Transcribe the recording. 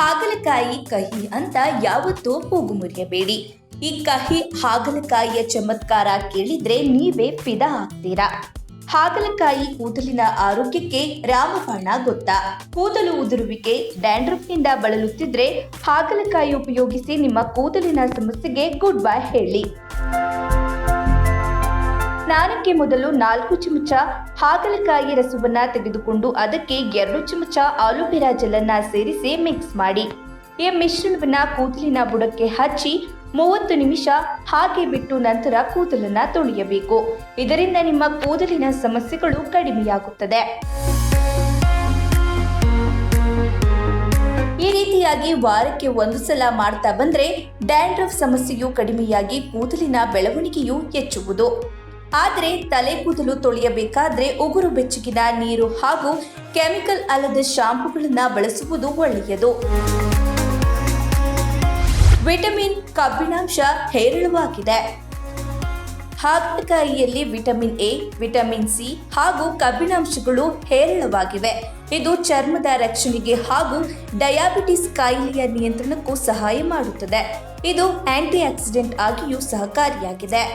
ಹಾಗಲಕಾಯಿ ಕಹಿ ಅಂತ ಯಾವತ್ತೂ ಕೂಗು ಮುರಿಯಬೇಡಿ. ಈ ಕಹಿ ಹಾಗಲಕಾಯಿಯ ಚಮತ್ಕಾರ ಕೇಳಿದ್ರೆ ನೀವೇ ಫಿದಾ ಆಗ್ತೀರಾ. ಹಾಗಲಕಾಯಿ ಕೂದಲಿನ ಆರೋಗ್ಯಕ್ಕೆ ರಾಮಬಾಣ ಗೊತ್ತಾ? ಕೂದಲು ಉದುರುವಿಕೆ, ಡ್ಯಾಂಡ್ರಫ್ನಿಂದ ಬಳಲುತ್ತಿದ್ರೆ ಹಾಗಲಕಾಯಿ ಉಪಯೋಗಿಸಿ ನಿಮ್ಮ ಕೂದಲಿನ ಸಮಸ್ಯೆಗೆ ಗುಡ್ ಬೈ ಹೇಳಿ. ಸ್ನಾನಕ್ಕೆ ಮೊದಲು 4 ಚಮಚ ಹಾಗಲಕಾಯಿ ರಸವನ್ನ ತೆಗೆದುಕೊಂಡು ಅದಕ್ಕೆ 2 ಚಮಚ ಆಲೋವೆರಾ ಜೆಲ್ಲನ್ನ ಸೇರಿಸಿ ಮಿಕ್ಸ್ ಮಾಡಿ. ಈ ಮಿಶ್ರಣವನ್ನ ಕೂದಲಿನ ಬುಡಕ್ಕೆ ಹಚ್ಚಿ 30 ನಿಮಿಷ ಹಾಗೆ ಬಿಟ್ಟು ನಂತರ ಕೂದಲನ್ನ ತೊಳೆಯಬೇಕು. ಇದರಿಂದ ನಿಮ್ಮ ಕೂದಲಿನ ಸಮಸ್ಯೆಗಳು ಕಡಿಮೆಯಾಗುತ್ತದೆ. ಈ ರೀತಿಯಾಗಿ ವಾರಕ್ಕೆ 1 ಸಲ ಮಾಡ್ತಾ ಬಂದ್ರೆ ಡ್ಯಾಂಡ್ರಫ್ ಸಮಸ್ಯೆಯು ಕಡಿಮೆಯಾಗಿ ಕೂದಲಿನ ಬೆಳವಣಿಗೆಯು ಹೆಚ್ಚುವುದು. ಆದರೆ ತಲೆ ಕೂದಲು ತೊಳೆಯಬೇಕಾದ್ರೆ ಉಗುರು ಬೆಚ್ಚಗಿನ ನೀರು ಹಾಗೂ ಕೆಮಿಕಲ್ ಅಲ್ಲದ ಶಾಂಪೂಗಳನ್ನು ಬಳಸುವುದು ಒಳ್ಳೆಯದು. ವಿಟಮಿನ್, ಕಬ್ಬಿಣಾಂಶ ಹೇರಳವಾಗಿದೆ. ಹಾಗಲಕಾಯಿಯಲ್ಲಿ ವಿಟಮಿನ್ ಎ, ವಿಟಮಿನ್ ಸಿ ಹಾಗೂ ಕಬ್ಬಿಣಾಂಶಗಳು ಹೇರಳವಾಗಿವೆ. ಇದು ಚರ್ಮದ ರಕ್ಷಣೆಗೆ ಹಾಗೂ ಡಯಾಬಿಟಿಸ್ ಕಾಯಿಲೆಯ ನಿಯಂತ್ರಣಕ್ಕೂ ಸಹಾಯ ಮಾಡುತ್ತದೆ. ಇದು ಆಂಟಿ ಆಕ್ಸಿಡೆಂಟ್ ಆಗಿಯೂ ಸಹಕಾರಿಯಾಗಿದೆ.